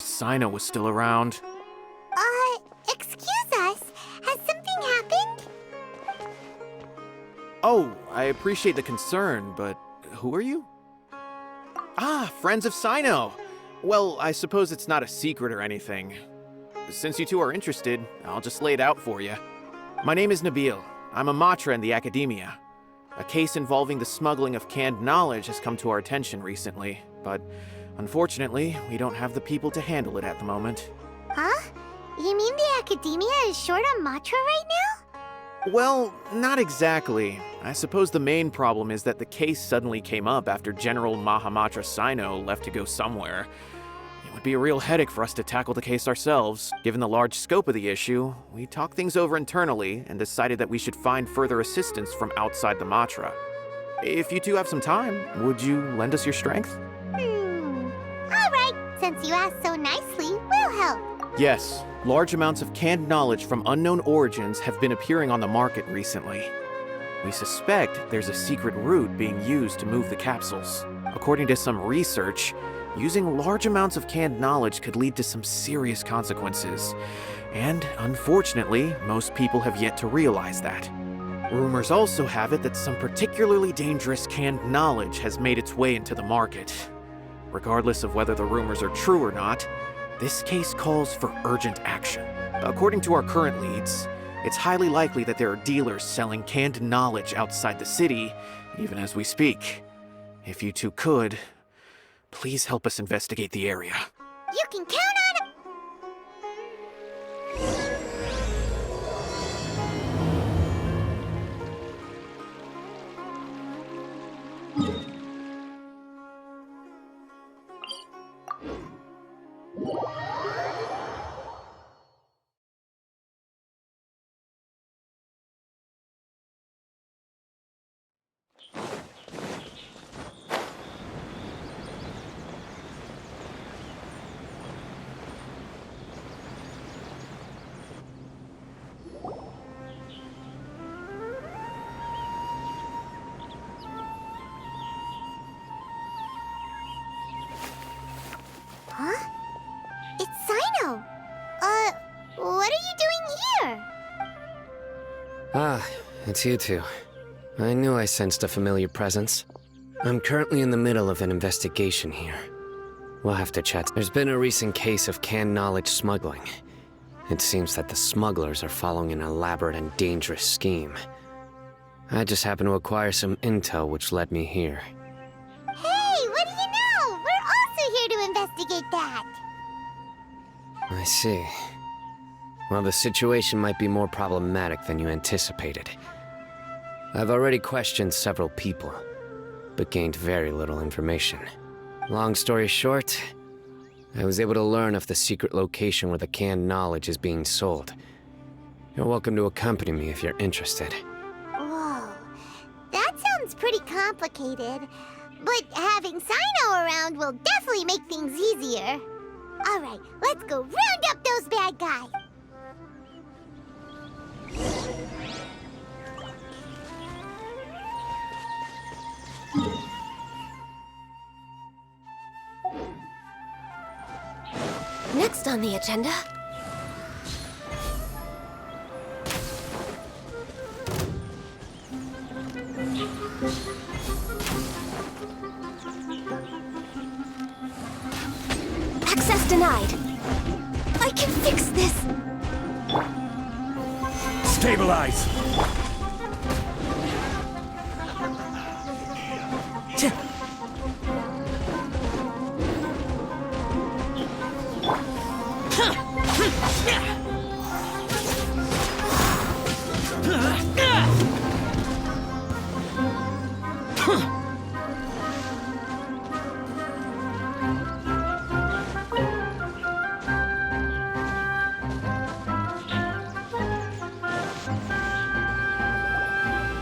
cyno was still around. Excuse us. Has something happened? Oh, I appreciate the concern, but who are you? Ah, friends of cyno! Well, I suppose it's not a secret or anything. Since you two are interested, I'll just lay it out for you. My name is Nabil. I'm a matra in the academia. A case involving the smuggling of canned knowledge has come to our attention recently, but unfortunately, we don't have the people to handle it at the moment. Huh? You mean the academia is short on matra right now? Well, not exactly. I suppose the main problem is that the case suddenly came up after General Mahamatra Cyno left to go somewhere. It would be a real headache for us to tackle the case ourselves. Given the large scope of the issue, we talked things over internally and decided that we should find further assistance from outside the Matra. If you two have some time, would you lend us your strength? All right. Since you asked so nicely, we'll help. Yes, large amounts of canned knowledge from unknown origins have been appearing on the market recently. We suspect there's a secret route being used to move the capsules. According to some research, using large amounts of canned knowledge could lead to some serious consequences. And unfortunately, most people have yet to realize that. Rumors also have it that some particularly dangerous canned knowledge has made its way into the market. Regardless of whether the rumors are true or not, this case calls for urgent action. According to our current leads, it's highly likely that there are dealers selling canned knowledge outside the city, even as we speak. If you two could, please help us investigate the area. You can count on it. Huh? It's Cyno. What are you doing here? Ah, it's you two. I knew I sensed a familiar presence. I'm currently in the middle of an investigation here. We'll have to chat. There's been a recent case of canned knowledge smuggling. It seems that the smugglers are following an elaborate and dangerous scheme. I just happened to acquire some intel which led me here. Hey, what do you know? We're also here to investigate that. I see. Well, the situation might be more problematic than you anticipated. I've already questioned several people, but gained very little information. Long story short, I was able to learn of the secret location where the canned knowledge is being sold. You're welcome to accompany me if you're interested. Whoa, that sounds pretty complicated. But having Cyno around will definitely make things easier. All right, let's go round up those bad guys. Next on the agenda... Access denied. I can fix this. Stabilize!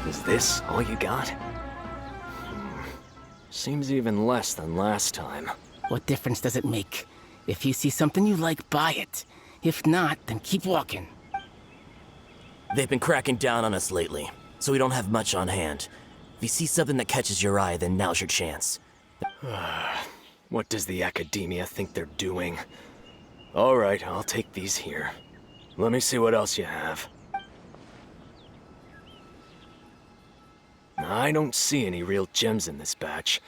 Is this all you got? Seems even less than last time. What difference does it make? If you see something you like, buy it. If not, then keep walking. They've been cracking down on us lately, so we don't have much on hand. If you see something that catches your eye, then now's your chance. What does the academia think they're doing? All right, I'll take these here. Let me see what else you have. I don't see any real gems in this batch.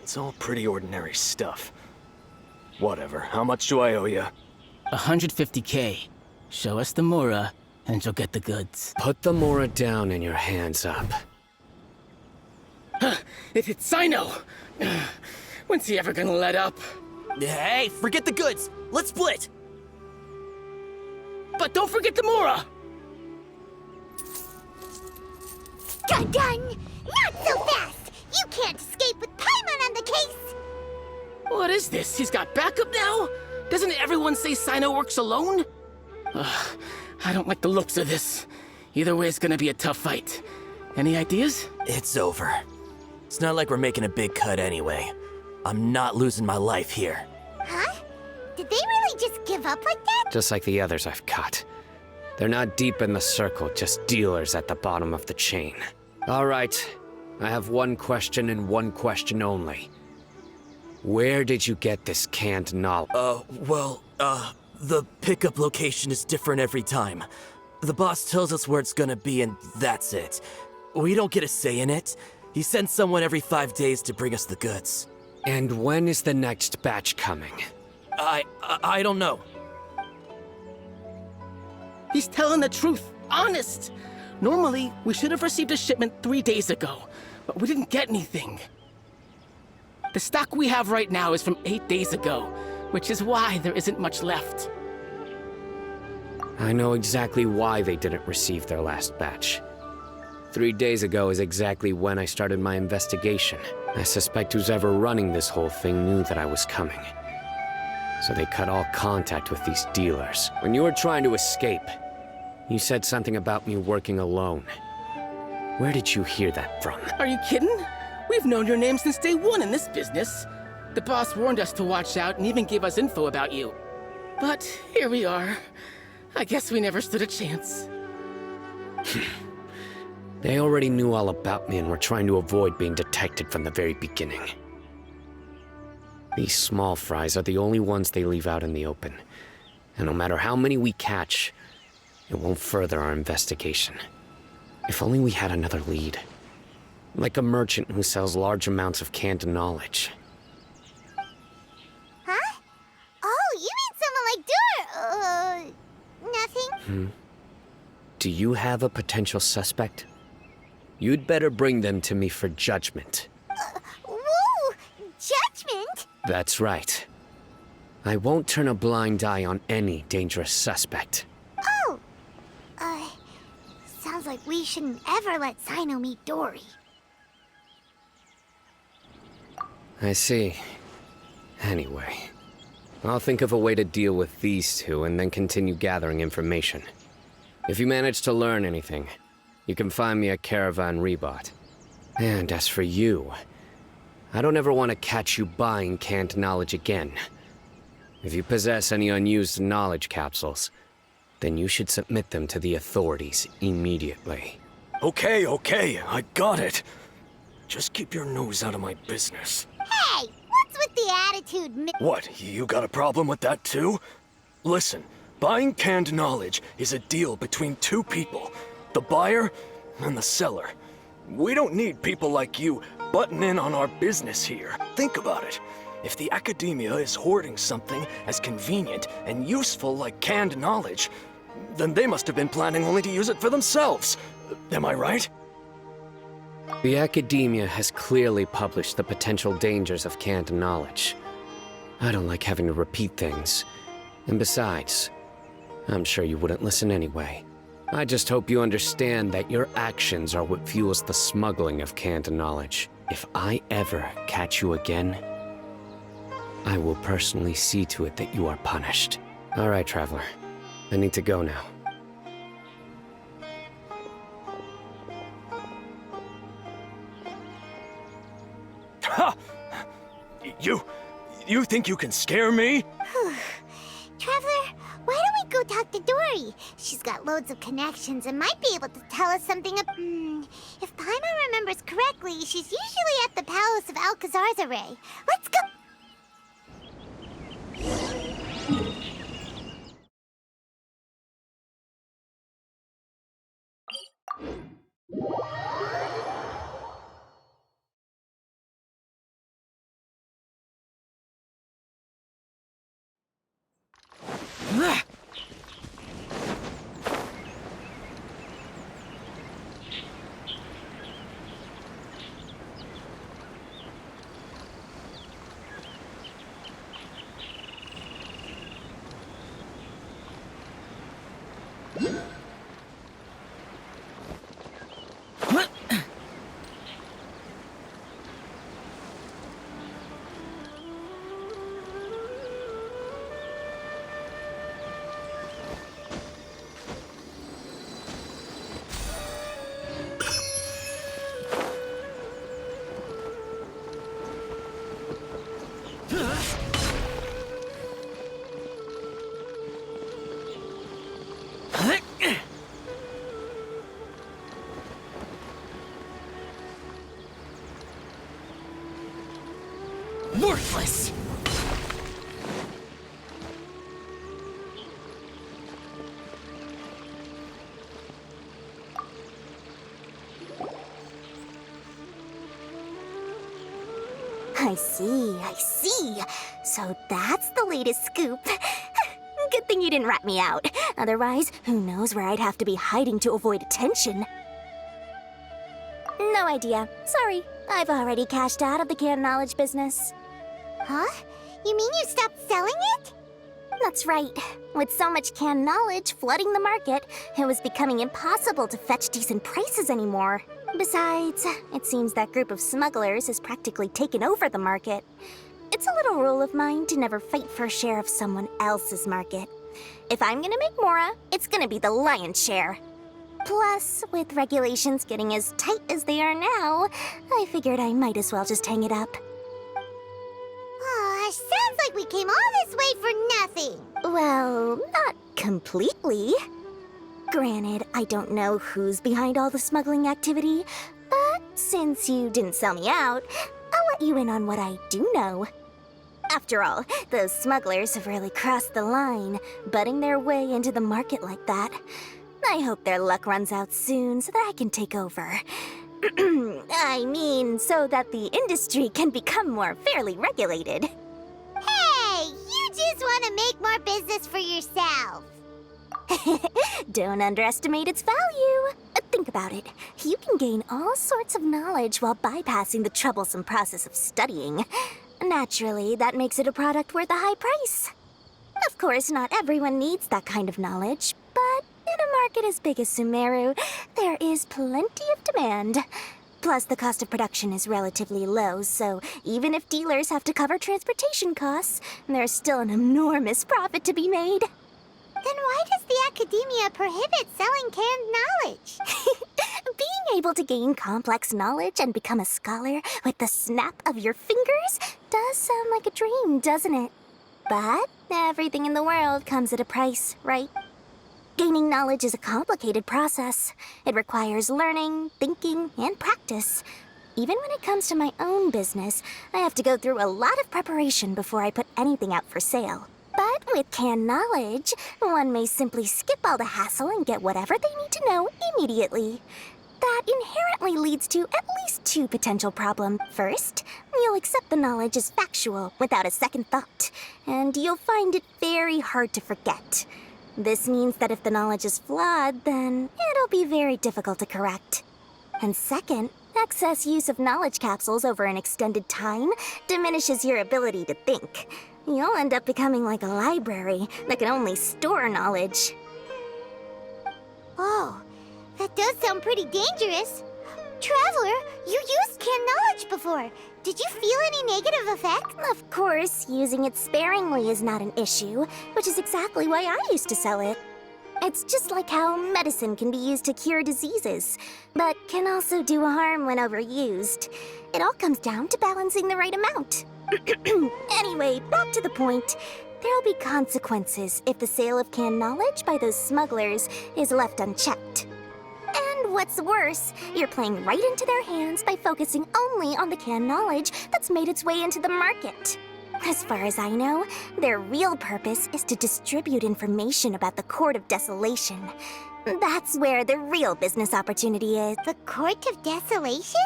It's all pretty ordinary stuff. Whatever, how much do I owe you? 150K. Show us the Mora, and you'll get the goods. Put the Mora down and your hands up. It's cyno! When's he ever gonna let up? Hey, forget the goods! Let's split! But don't forget the Mora! Dun dun! Not so fast! You can't escape with Paimon on the case! What is this? He's got backup now? Doesn't everyone say cyno works alone? I don't like the looks of this. Either way, it's gonna be a tough fight. Any ideas? It's over. It's not like we're making a big cut anyway. I'm not losing my life here. Huh? Did they really just give up like that? Just like the others I've cut. They're not deep in the circle, just dealers at the bottom of the chain. All right, I have one question and one question only. Where did you get this canned knowledge? The pickup location is different every time. The boss tells us where it's gonna be and that's it. We don't get a say in it. He sends someone every 5 days to bring us the goods. And when is the next batch coming? I don't know. He's telling the truth. Honest. Normally, we should have received a shipment 3 days ago, but we didn't get anything. The stock we have right now is from 8 days ago, which is why there isn't much left. I know exactly why they didn't receive their last batch. 3 days ago is exactly when I started my investigation. I suspect who's ever running this whole thing knew that I was coming. So they cut all contact with these dealers. When you were trying to escape, you said something about me working alone. Where did you hear that from? Are you kidding? We've known your name since day one in this business. The boss warned us to watch out and even gave us info about you. But here we are. I guess we never stood a chance. They already knew all about me and were trying to avoid being detected from the very beginning. These small fries are the only ones they leave out in the open. And no matter how many we catch, it won't further our investigation. If only we had another lead. Like a merchant who sells large amounts of canned knowledge. Huh? Oh, you mean someone like Dur... nothing? Do you have a potential suspect? You'd better bring them to me for judgment. Whoa! Judgment? That's right. I won't turn a blind eye on any dangerous suspect. Oh! Sounds like we shouldn't ever let Cyno meet Dory. I see. Anyway, I'll think of a way to deal with these two and then continue gathering information. If you manage to learn anything, you can find me at Caravan Rebot. And as for you, I don't ever want to catch you buying canned knowledge again. If you possess any unused knowledge capsules, then you should submit them to the authorities immediately. Okay, I got it. Just keep your nose out of my business. Hey! What's with the attitude, What, you got a problem with that too? Listen, buying canned knowledge is a deal between two people. The buyer and the seller. We don't need people like you butting in on our business here. Think about it. If the academia is hoarding something as convenient and useful like canned knowledge, then they must have been planning only to use it for themselves. Am I right? The academia has clearly published the potential dangers of canned knowledge. I don't like having to repeat things. And besides, I'm sure you wouldn't listen anyway. I just hope you understand that your actions are what fuels the smuggling of canned knowledge. If I ever catch you again, I will personally see to it that you are punished. All right, Traveler. I need to go now. Ha! You think you can scare me? Traveler, why don't we go talk to Dory? She's got loads of connections and might be able to tell us something if Paimon remembers correctly, she's usually at the palace of Alcazar's array. Let's go! Worthless! I see. So that's the latest scoop. Good thing you didn't rat me out. Otherwise, who knows where I'd have to be hiding to avoid attention. No idea. Sorry. I've already cashed out of the canned knowledge business. Huh? You mean you stopped selling it? That's right. With so much canned knowledge flooding the market, it was becoming impossible to fetch decent prices anymore. Besides, it seems that group of smugglers has practically taken over the market. It's a little rule of mine to never fight for a share of someone else's market. If I'm gonna make Mora, it's gonna be the lion's share. Plus, with regulations getting as tight as they are now, I figured I might as well just hang it up. Sounds like we came all this way for nothing. Well, not completely. Granted, I don't know who's behind all the smuggling activity, but since you didn't sell me out, I'll let you in on what I do know. After all, those smugglers have really crossed the line, butting their way into the market like that. I hope their luck runs out soon so that I can take over. I mean, so that the industry can become more fairly regulated. Hey, you just want to make more business for yourself. Don't underestimate its value. Think about it. You can gain all sorts of knowledge while bypassing the troublesome process of studying. Naturally, that makes it a product worth a high price. Of course, not everyone needs that kind of knowledge, but in a market as big as Sumeru, there is plenty of demand. Plus, the cost of production is relatively low, so even if dealers have to cover transportation costs, there's still an enormous profit to be made. Then why does the academia prohibit selling canned knowledge? Being able to gain complex knowledge and become a scholar with the snap of your fingers does sound like a dream, doesn't it? But everything in the world comes at a price, right? Gaining knowledge is a complicated process. It requires learning, thinking, and practice. Even when it comes to my own business, I have to go through a lot of preparation before I put anything out for sale. But with canned knowledge, one may simply skip all the hassle and get whatever they need to know immediately. That inherently leads to at least two potential problems. First, you'll accept the knowledge as factual without a second thought, and you'll find it very hard to forget. This means that if the knowledge is flawed, then it'll be very difficult to correct. And second, excess use of knowledge capsules over an extended time diminishes your ability to think. You'll end up becoming like a library that can only store knowledge. Oh, that does sound pretty dangerous. Traveler, you used canned knowledge before. Did you feel any negative effect? Of course, using it sparingly is not an issue, which is exactly why I used to sell it. It's just like how medicine can be used to cure diseases, but can also do harm when overused. It all comes down to balancing the right amount. Anyway, back to the point. There'll be consequences if the sale of canned knowledge by those smugglers is left unchecked. And what's worse, you're playing right into their hands by focusing only on the canned knowledge that's made its way into the market. As far as I know, their real purpose is to distribute information about the Court of Desolation. That's where the real business opportunity is. The Court of Desolation?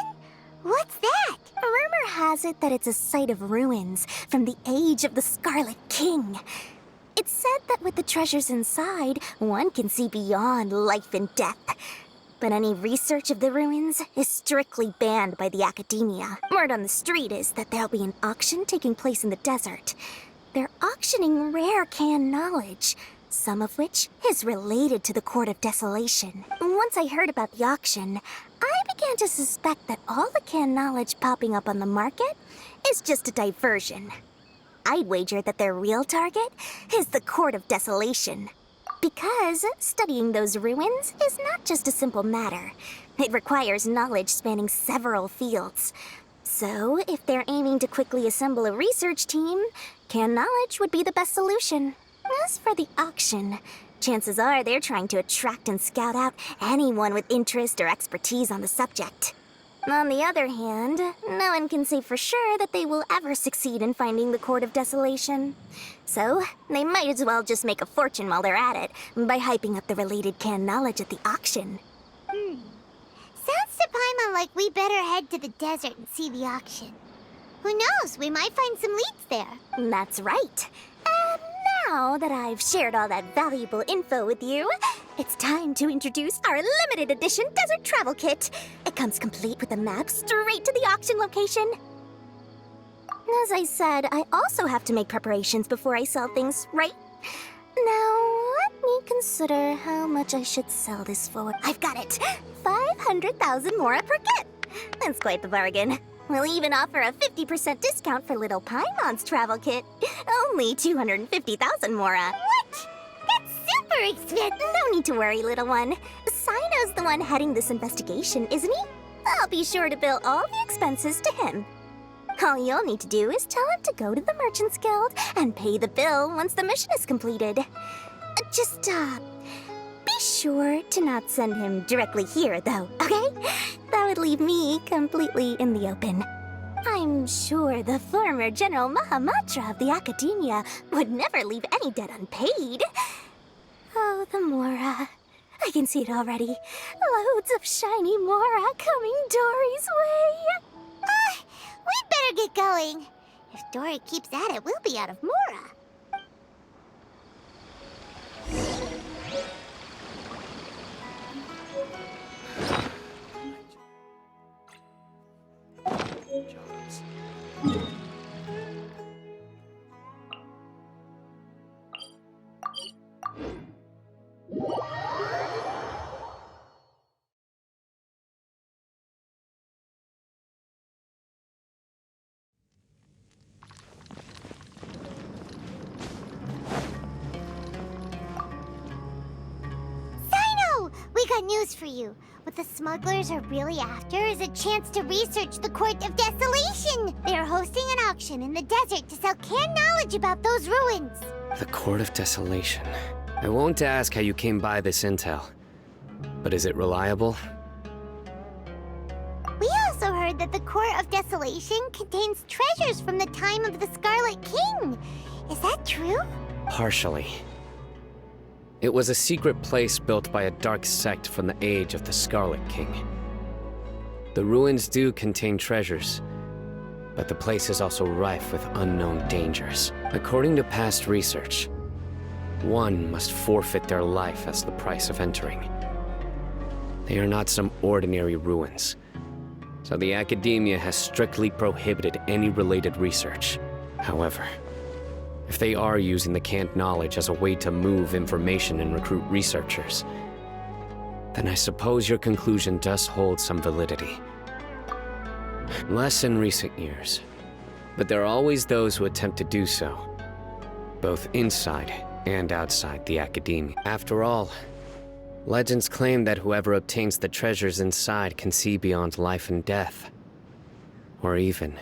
What's that? Rumor has it that it's a site of ruins from the age of the Scarlet King. It's said that with the treasures inside, one can see beyond life and death. But any research of the ruins is strictly banned by the academia. Word on the street is that there'll be an auction taking place in the desert. They're auctioning rare canned knowledge, some of which is related to the Court of Desolation. Once I heard about the auction, I began to suspect that all the canned knowledge popping up on the market is just a diversion. I'd wager that their real target is the Court of Desolation. Because studying those ruins is not just a simple matter. It requires knowledge spanning several fields. So, if they're aiming to quickly assemble a research team, canned knowledge would be the best solution. As for the auction, chances are they're trying to attract and scout out anyone with interest or expertise on the subject. On the other hand, no one can say for sure that they will ever succeed in finding the Court of Desolation. So, they might as well just make a fortune while they're at it by hyping up the related canned knowledge at the auction. Sounds to Paimon like we better head to the desert and see the auction. Who knows, we might find some leads there. That's right. And now that I've shared all that valuable info with you, it's time to introduce our limited edition desert travel kit. It comes complete with a map straight to the auction location. As I said, I also have to make preparations before I sell things, right? Now, let me consider how much I should sell this for. I've got it! 500,000 mora per kit! That's quite the bargain. We'll even offer a 50% discount for little Paimon's travel kit. Only 250,000 mora. What? That's super expensive. No need to worry, little one. Cyno's the one heading this investigation, isn't he? I'll be sure to bill all the expenses to him. All you'll need to do is tell him to go to the Merchants Guild and pay the bill once the mission is completed. Just, be sure to not send him directly here, though, okay? That would leave me completely in the open. I'm sure the former General Mahamatra of the Academia would never leave any debt unpaid. Oh, the Mora. I can see it already. Loads of shiny Mora coming Dory's way. We'd better get going. If Dory keeps at it, we'll be out of Mora. We got news for you. What the smugglers are really after is a chance to research the Court of Desolation. They are hosting an auction in the desert to sell canned knowledge about those ruins. The Court of Desolation. I won't ask how you came by this intel, but is it reliable? We also heard that the Court of Desolation contains treasures from the time of the Scarlet King. Is that true? Partially. It was a secret place built by a dark sect from the age of the Scarlet King. The ruins do contain treasures, but the place is also rife with unknown dangers. According to past research, one must forfeit their life as the price of entering. They are not some ordinary ruins, so the Academia has strictly prohibited any related research. However, if they are using the canned knowledge as a way to move information and recruit researchers, then I suppose your conclusion does hold some validity. Less in recent years, but there are always those who attempt to do so, both inside and outside the Academia. After all, legends claim that whoever obtains the treasures inside can see beyond life and death, or even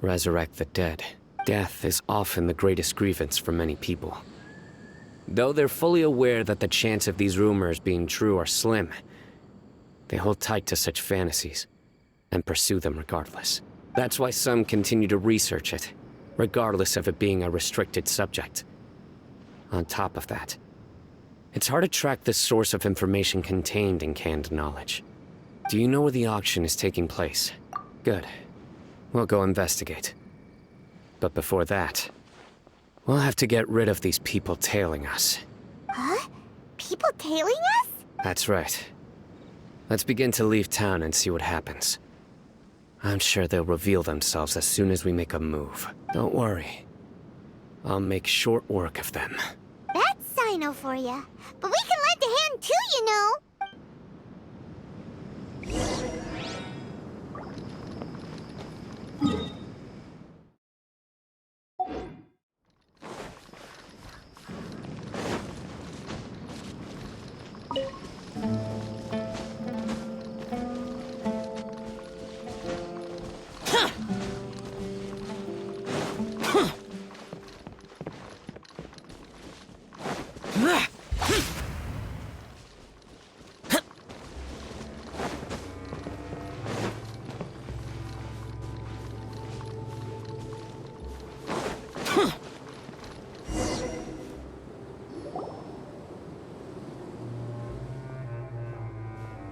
resurrect the dead. Death is often the greatest grievance for many people. Though they're fully aware that the chance of these rumors being true are slim, they hold tight to such fantasies and pursue them regardless. That's why some continue to research it, regardless of it being a restricted subject. On top of that, it's hard to track the source of information contained in canned knowledge. Do you know where the auction is taking place? Good. We'll go investigate. But before that, we'll have to get rid of these people tailing us. Huh? People tailing us? That's right. Let's begin to leave town and see what happens. I'm sure they'll reveal themselves as soon as we make a move. Don't worry. I'll make short work of them. That cyno for you. But we can lend a hand too, you know.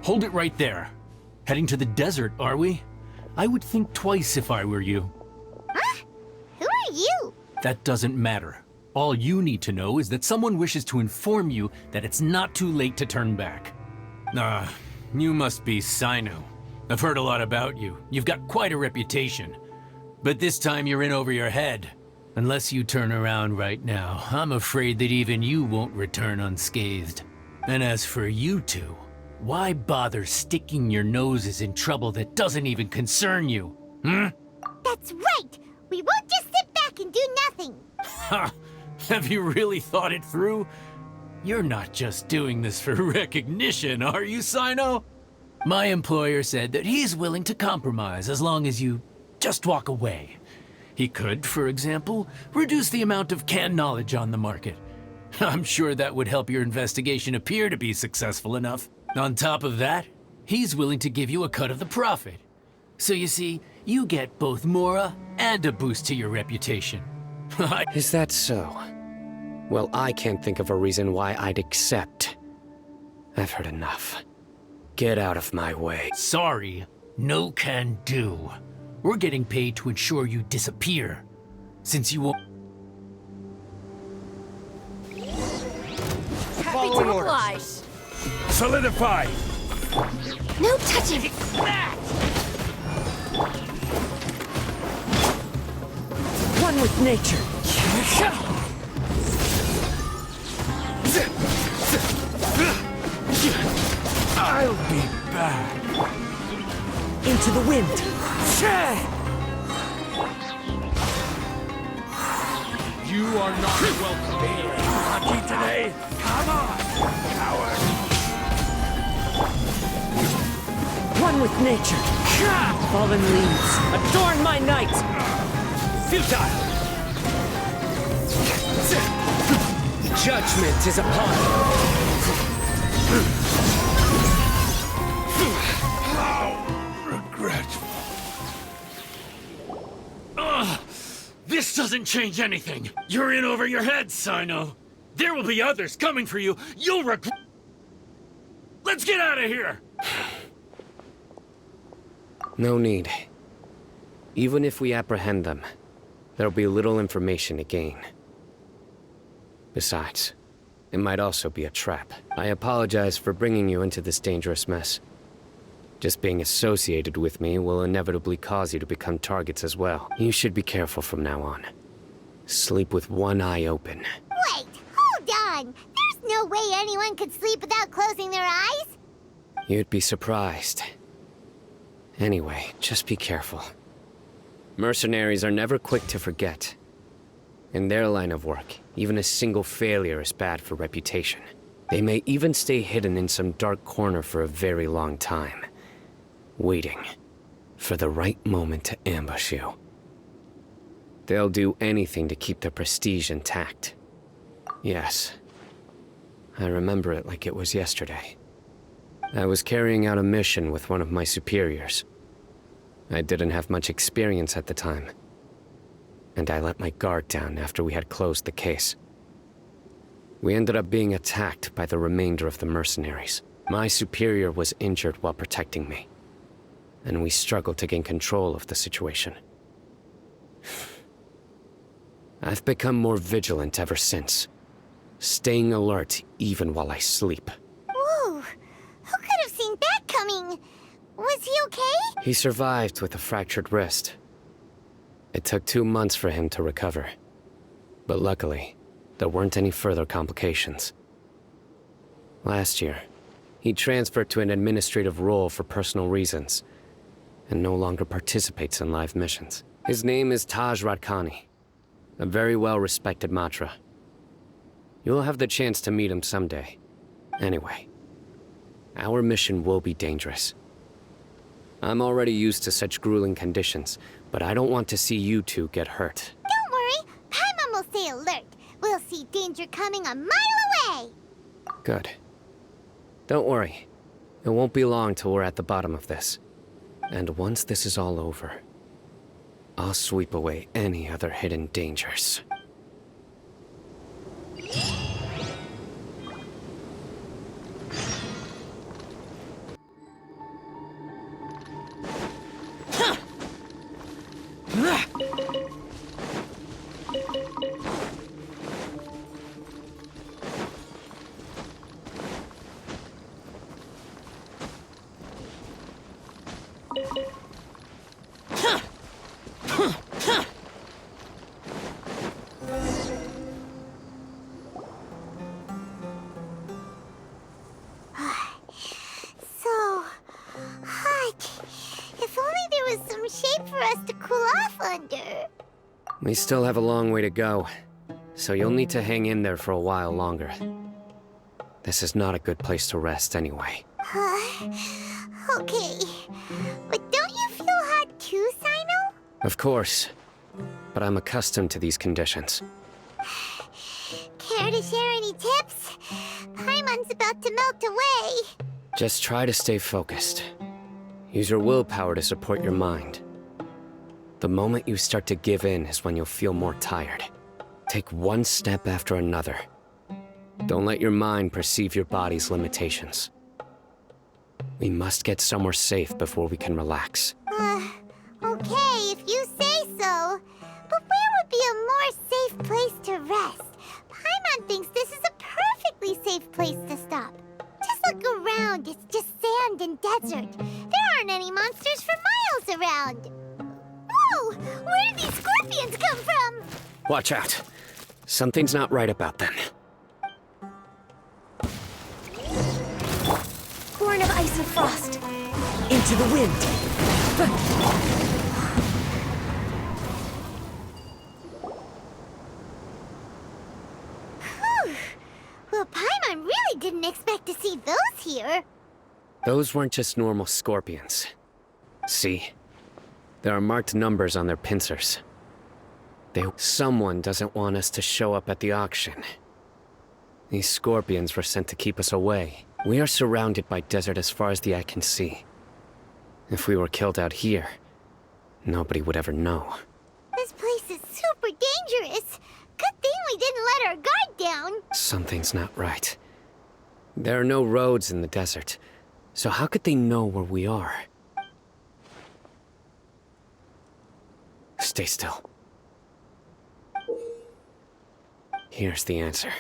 Hold it right there. Heading to the desert, are we? I would think twice if I were you. Huh? Who are you? That doesn't matter. All you need to know is that someone wishes to inform you that it's not too late to turn back. You must be Cyno. I've heard a lot about you. You've got quite a reputation. But this time you're in over your head. Unless you turn around right now, I'm afraid that even you won't return unscathed. And as for you two, why bother sticking your noses in trouble that doesn't even concern you? That's right! We won't just sit back and do nothing! Ha! Have you really thought it through? You're not just doing this for recognition, are you, Cyno? My employer said that he's willing to compromise as long as you just walk away. He could, for example, reduce the amount of canned knowledge on the market. I'm sure that would help your investigation appear to be successful enough. On top of that, he's willing to give you a cut of the profit. So you see, you get both Mora and a boost to your reputation. Is that so? Well, I can't think of a reason why I'd accept. I've heard enough. Get out of my way. Sorry, no can do. We're getting paid to ensure you disappear. Since you won't... Happy to oblige. Solidify! No touching! One with nature. I'll be back. Into the wind. You are not welcome. Lucky today? Come on, coward! One with nature. Fallen leaves. Adorn my night. Futile! Judgment is upon you. How regretful. This doesn't change anything. You're in over your head, Cyno. There will be others coming for you. You'll regret... Let's get out of here! No need. Even if we apprehend them, there'll be little information to gain. Besides, it might also be a trap. I apologize for bringing you into this dangerous mess. Just being associated with me will inevitably cause you to become targets as well. You should be careful from now on. Sleep with one eye open. Wait, hold on! There's no way anyone could sleep without closing their eyes! You'd be surprised. Anyway, just be careful. Mercenaries are never quick to forget. In their line of work, even a single failure is bad for reputation. They may even stay hidden in some dark corner for a very long time, waiting for the right moment to ambush you. They'll do anything to keep their prestige intact. Yes, I remember it like it was yesterday. I was carrying out a mission with one of my superiors. I didn't have much experience at the time, and I let my guard down after we had closed the case. We ended up being attacked by the remainder of the mercenaries. My superior was injured while protecting me, and we struggled to gain control of the situation. I've become more vigilant ever since, staying alert even while I sleep. Whoa! Who could have seen that coming? Was he okay? He survived with a fractured wrist. It took 2 months for him to recover, but luckily, There weren't any further complications. Last year, he transferred to an administrative role for personal reasons, and no longer participates in live missions. His name is Taj Radkani, a very well-respected Matra. You'll have the chance to meet him someday. Anyway, our mission will be dangerous. I'm already used to such grueling conditions, but I don't want to see you two get hurt. Don't worry, Paimon will stay alert. We'll see danger coming a mile away. Good. Don't worry. It won't be long till we're at the bottom of this. And once this is all over, I'll sweep away any other hidden dangers. So hot. If only there was some shade for us to cool off under. We still have a long way to go, so you'll need to hang in there for a while longer. This is not a good place to rest anyway. Okay. But don't you feel hot too, Cyno? Of course, but I'm accustomed to these conditions. Care to share any tips? Paimon's about to melt away. Just try to stay focused. Use your willpower to support your mind. The moment you start to give in is when you'll feel more tired. Take one step after another. Don't let your mind perceive your body's limitations. We must get somewhere safe before we can relax. Okay, if you say so. But where would be a more safe place to rest? Paimon thinks this is a perfectly safe place to stop. Just look around, it's just sand and desert. There aren't any monsters for miles around. Whoa! Where did these scorpions come from? Watch out. Something's not right about them. Horn of ice and frost. Into the wind. Whew. Well, Paimon really didn't expect to see those here. Those weren't just normal scorpions. See? There are marked numbers on their pincers. Someone doesn't want us to show up at the auction. These scorpions were sent to keep us away. We are surrounded by desert as far as the eye can see. If we were killed out here, nobody would ever know. This place is super dangerous. Good thing we didn't let our guard down. Something's not right. There are no roads in the desert, so how could they know where we are? Stay still. Here's the answer.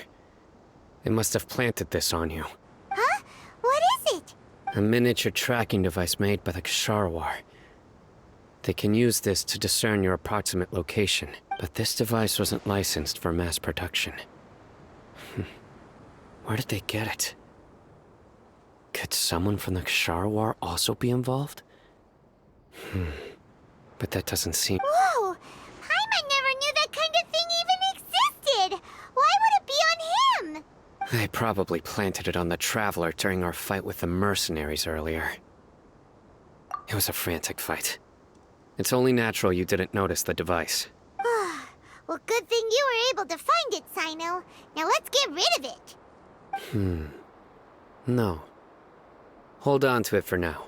They must have planted this on you. Huh? What is it? A miniature tracking device made by the Ksharawar. They can use this to discern your approximate location, but this device wasn't licensed for mass production. Where did they get it? Could someone from the Ksharawar also be involved? But that doesn't seem... Whoa! Paimon never knew that kind of thing even existed! Why would it be on him? They probably planted it on the Traveler during our fight with the mercenaries earlier. It was a frantic fight. It's only natural you didn't notice the device. Well, good thing you were able to find it, Cyno. Now let's get rid of it. No. Hold on to it for now.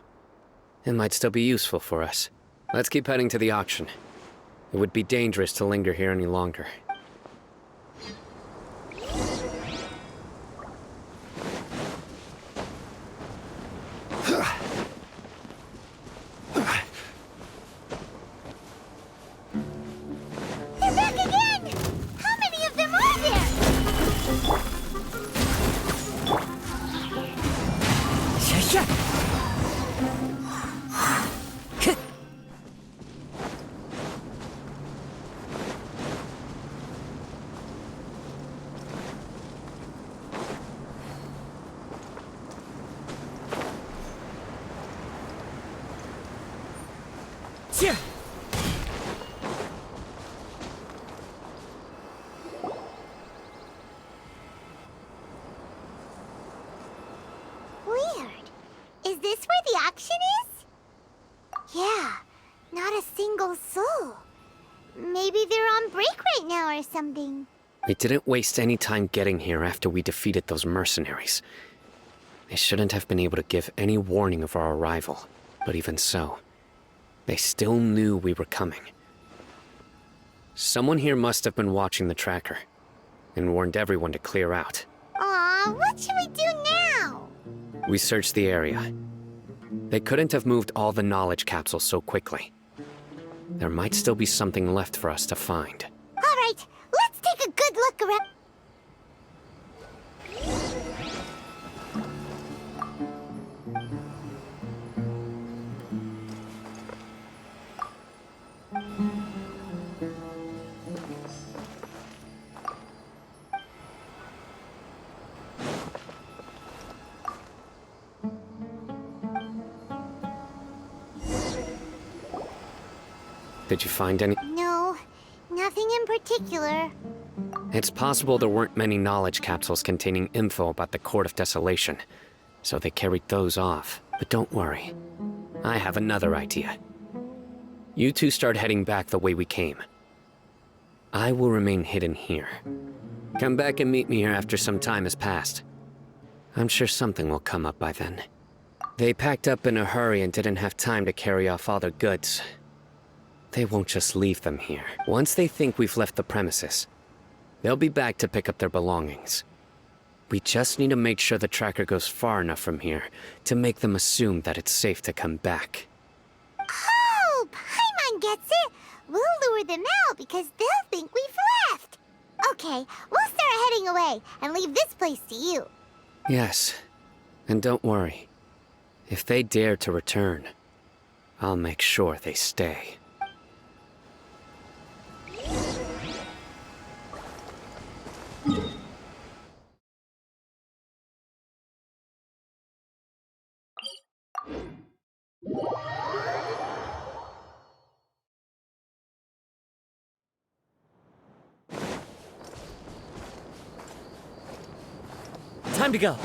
It might still be useful for us. Let's keep heading to the auction. It would be dangerous to linger here any longer. They're back again! How many of them are there? Weird. Is this where the auction is? Yeah, not a single soul. Maybe they're on break right now or something. We didn't waste any time getting here after we defeated those mercenaries. They shouldn't have been able to give any warning of our arrival, but even so, they still knew we were coming. Someone here must have been watching the tracker, and warned everyone to clear out. Aw, what should we do now? We searched the area. They couldn't have moved all the knowledge capsules so quickly. There might still be something left for us to find. All right, let's take a good look around. Did you find any? No, nothing in particular. It's possible there weren't many knowledge capsules containing info about the Court of Desolation, so they carried those off. But don't worry. I have another idea. You two start heading back the way we came. I will remain hidden here. Come back and meet me here after some time has passed. I'm sure something will come up by then. They packed up in a hurry and didn't have time to carry off all their goods. They won't just leave them here. Once they think we've left the premises, they'll be back to pick up their belongings. We just need to make sure the tracker goes far enough from here to make them assume that it's safe to come back. Oh, Paimon gets it. We'll lure them out because they'll think we've left. Okay, we'll start heading away and leave this place to you. Yes, and don't worry. If they dare to return, I'll make sure they stay. Time to go.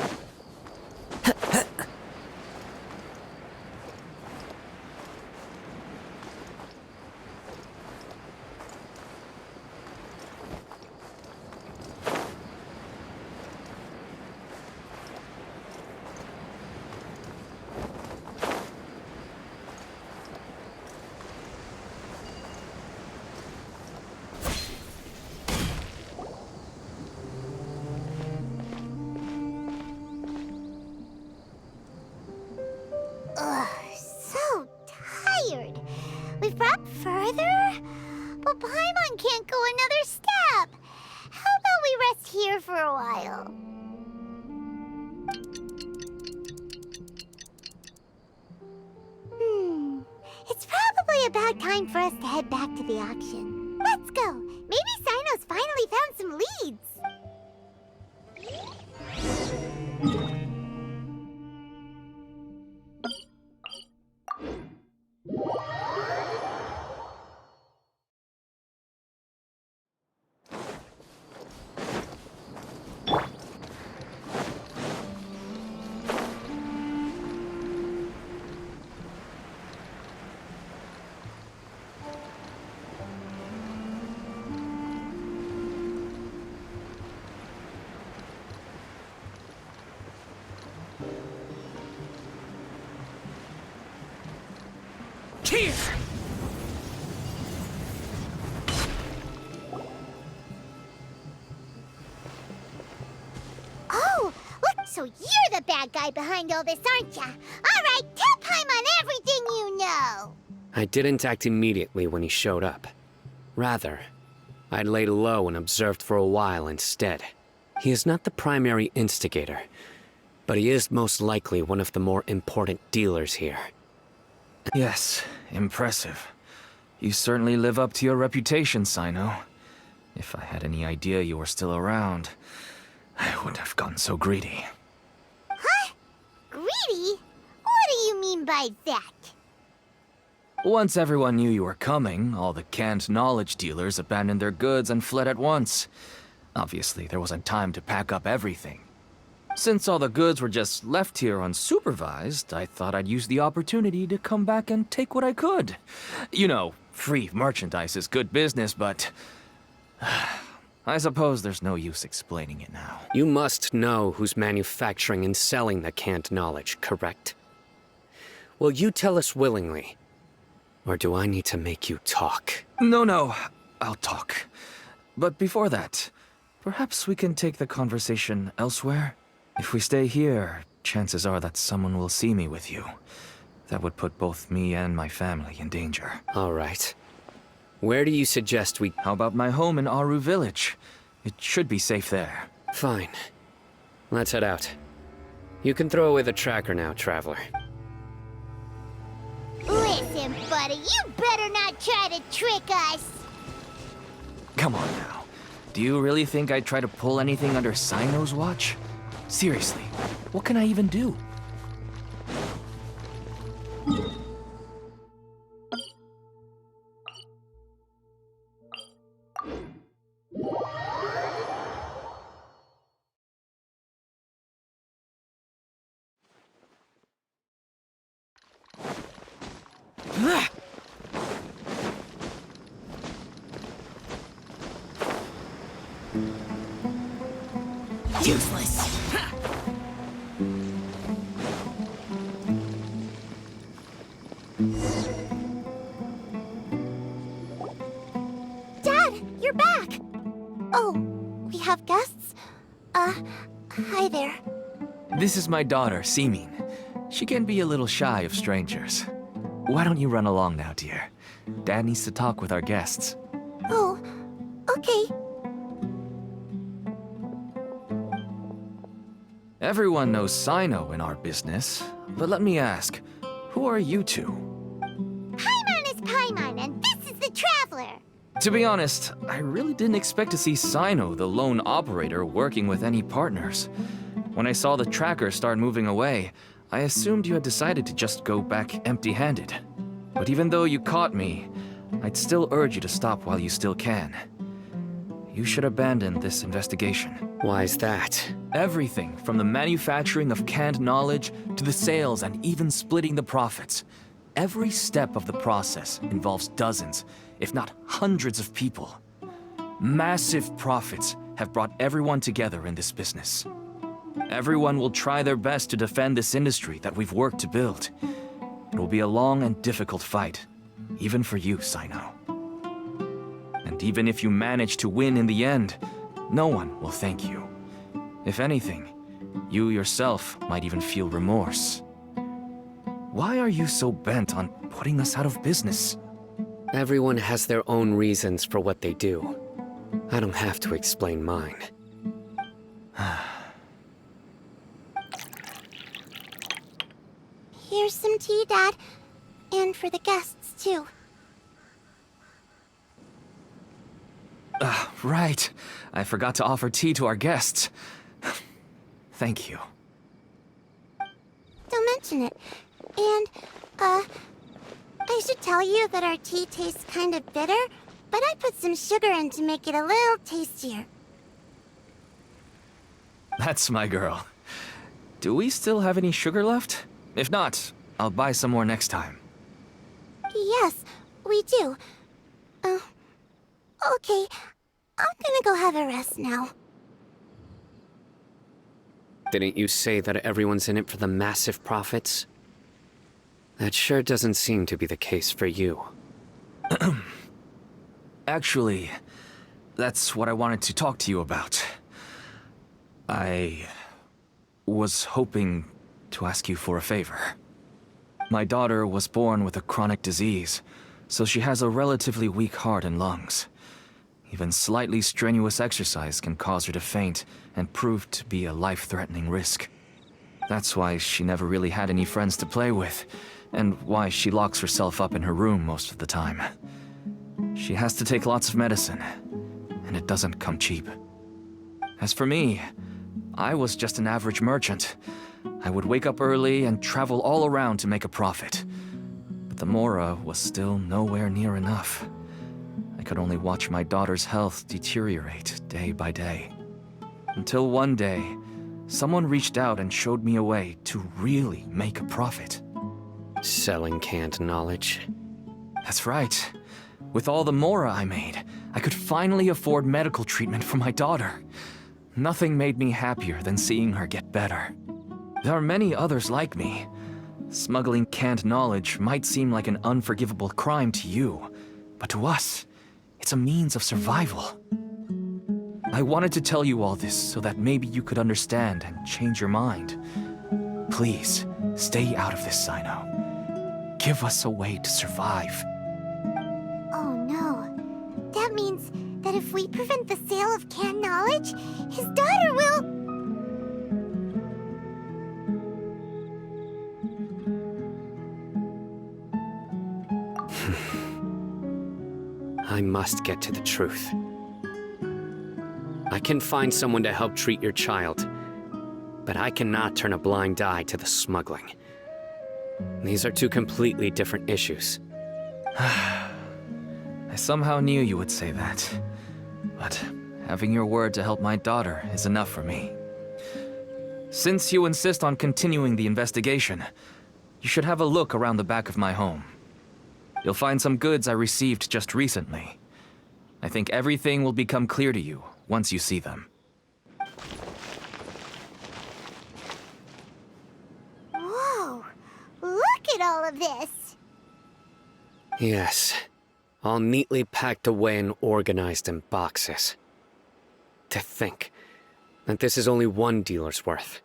Ugh, so tired. We've brought further, but Paimon can't go another step. How about we rest here for a while? It's probably about time for us to head back to the auction. Let's go. Maybe Cyno's finally found some leads. Here! Oh, look, so you're the bad guy behind all this, aren't ya? All right, tell Paimon everything you know. I didn't act immediately when he showed up. Rather, I laid low and observed for a while instead. He is not the primary instigator, but he is most likely one of the more important dealers here. Yes, impressive. You certainly live up to your reputation, Cyno. If I had any idea you were still around, I wouldn't have gotten so greedy. Huh? Greedy? What do you mean by that? Once everyone knew you were coming, all the canned knowledge dealers abandoned their goods and fled at once. Obviously, there wasn't time to pack up everything. Since all the goods were just left here unsupervised, I thought I'd use the opportunity to come back and take what I could. You know, free merchandise is good business, but I suppose there's no use explaining it now. You must know who's manufacturing and selling the canned knowledge, correct? Will you tell us willingly? Or do I need to make you talk? No, I'll talk. But before that, perhaps we can take the conversation elsewhere? If we stay here, chances are that someone will see me with you. That would put both me and my family in danger. All right. Where do you suggest we... How about my home in Aru Village? It should be safe there. Fine. Let's head out. You can throw away the tracker now, traveler. Listen, buddy, you better not try to trick us. Come on now. Do you really think I'd try to pull anything under Cyno's watch? Seriously, what can I even do? Useless. Dad, you're back. Oh, we have guests? Hi there. This is my daughter, Seemin. She can be a little shy of strangers. Why don't you run along now, dear? Dad needs to talk with our guests. Oh, okay. Everyone knows Cyno in our business, but let me ask, who are you two? Paimon is Paimon, and this is the Traveler. To be honest, I really didn't expect to see Cyno, the lone operator, working with any partners. When I saw the tracker start moving away, I assumed you had decided to just go back empty-handed. But even though you caught me, I'd still urge you to stop while you still can. You should abandon this investigation. Why is that? Everything from the manufacturing of canned knowledge to the sales and even splitting the profits. Every step of the process involves dozens, if not hundreds of people. Massive profits have brought everyone together in this business. Everyone will try their best to defend this industry that we've worked to build. It will be a long and difficult fight, even for you, Cyno. And even if you manage to win in the end, no one will thank you. If anything, you yourself might even feel remorse. Why are you so bent on putting us out of business? Everyone has their own reasons for what they do. I don't have to explain mine. Here's some tea, Dad. And for the guests, too. Right. I forgot to offer tea to our guests. Thank you. Don't mention it. And, I should tell you that our tea tastes kind of bitter, but I put some sugar in to make it a little tastier. That's my girl. Do we still have any sugar left? If not, I'll buy some more next time. Yes, we do. Okay. I'm gonna go have a rest now. Didn't you say that everyone's in it for the massive profits? That sure doesn't seem to be the case for you. Actually, that's what I wanted to talk to you about. I was hoping to ask you for a favor. My daughter was born with a chronic disease, so she has a relatively weak heart and lungs. Even slightly strenuous exercise can cause her to faint and prove to be a life-threatening risk. That's why she never really had any friends to play with, and why she locks herself up in her room most of the time. She has to take lots of medicine, and it doesn't come cheap. As for me, I was just an average merchant. I would wake up early and travel all around to make a profit. But the Mora was still nowhere near enough. I could only watch my daughter's health deteriorate day by day. Until one day, someone reached out and showed me a way to really make a profit. Selling canned knowledge. That's right. With all the Mora I made, I could finally afford medical treatment for my daughter. Nothing made me happier than seeing her get better. There are many others like me. Smuggling canned knowledge might seem like an unforgivable crime to you, but to us, it's a means of survival. I wanted to tell you all this so that maybe you could understand and change your mind. Please, stay out of this, Cyno. Give us a way to survive. Oh no. That means that if we prevent the sale of canned knowledge, his daughter will... I must get to the truth. I can find someone to help treat your child, but I cannot turn a blind eye to the smuggling. These are two completely different issues. I somehow knew you would say that. But having your word to help my daughter is enough for me. Since you insist on continuing the investigation, you should have a look around the back of my home. You'll find some goods I received just recently. I think everything will become clear to you once you see them. Whoa! Look at all of this! Yes, all neatly packed away and organized in boxes. To think that this is only one dealer's worth.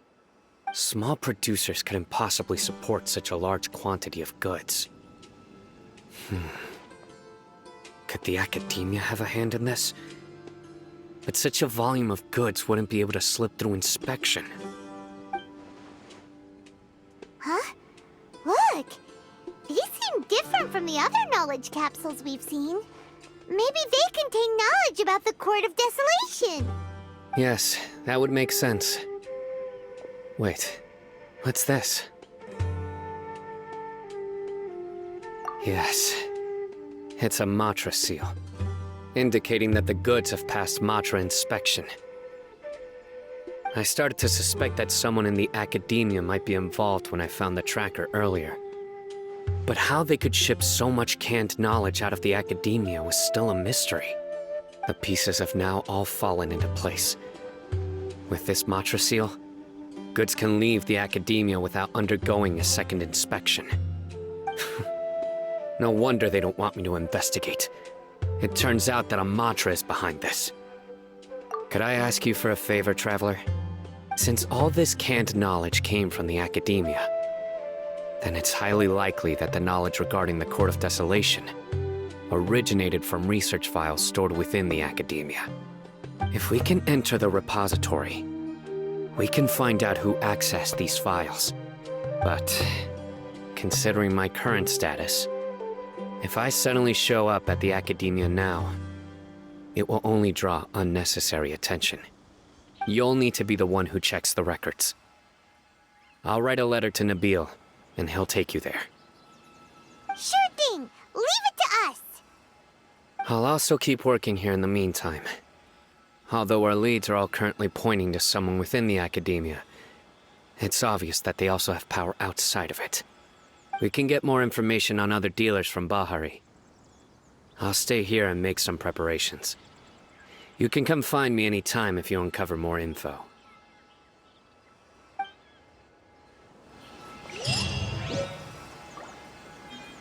Small producers couldn't possibly support such a large quantity of goods. Could the academia have a hand in this? But such a volume of goods wouldn't be able to slip through inspection. Huh? Look! These seem different from the other knowledge capsules we've seen. Maybe they contain knowledge about the Court of Desolation. Yes, that would make sense. Wait, what's this? Yes, it's a Matra seal, indicating that the goods have passed Matra inspection. I started to suspect that someone in the academia might be involved when I found the tracker earlier. But how they could ship so much canned knowledge out of the academia was still a mystery. The pieces have now all fallen into place. With this Matra seal, goods can leave the academia without undergoing a second inspection. No wonder they don't want me to investigate. It turns out that a Matra is behind this. Could I ask you for a favor, Traveler? Since all this canned knowledge came from the academia, then it's highly likely that the knowledge regarding the Court of Desolation originated from research files stored within the academia. If we can enter the repository, we can find out who accessed these files. But considering my current status, if I suddenly show up at the academia now, it will only draw unnecessary attention. You'll need to be the one who checks the records. I'll write a letter to Nabil, and he'll take you there. Sure thing! Leave it to us! I'll also keep working here in the meantime. Although our leads are all currently pointing to someone within the academia, it's obvious that they also have power outside of it. We can get more information on other dealers from Bahari. I'll stay here and make some preparations. You can come find me anytime if you uncover more info.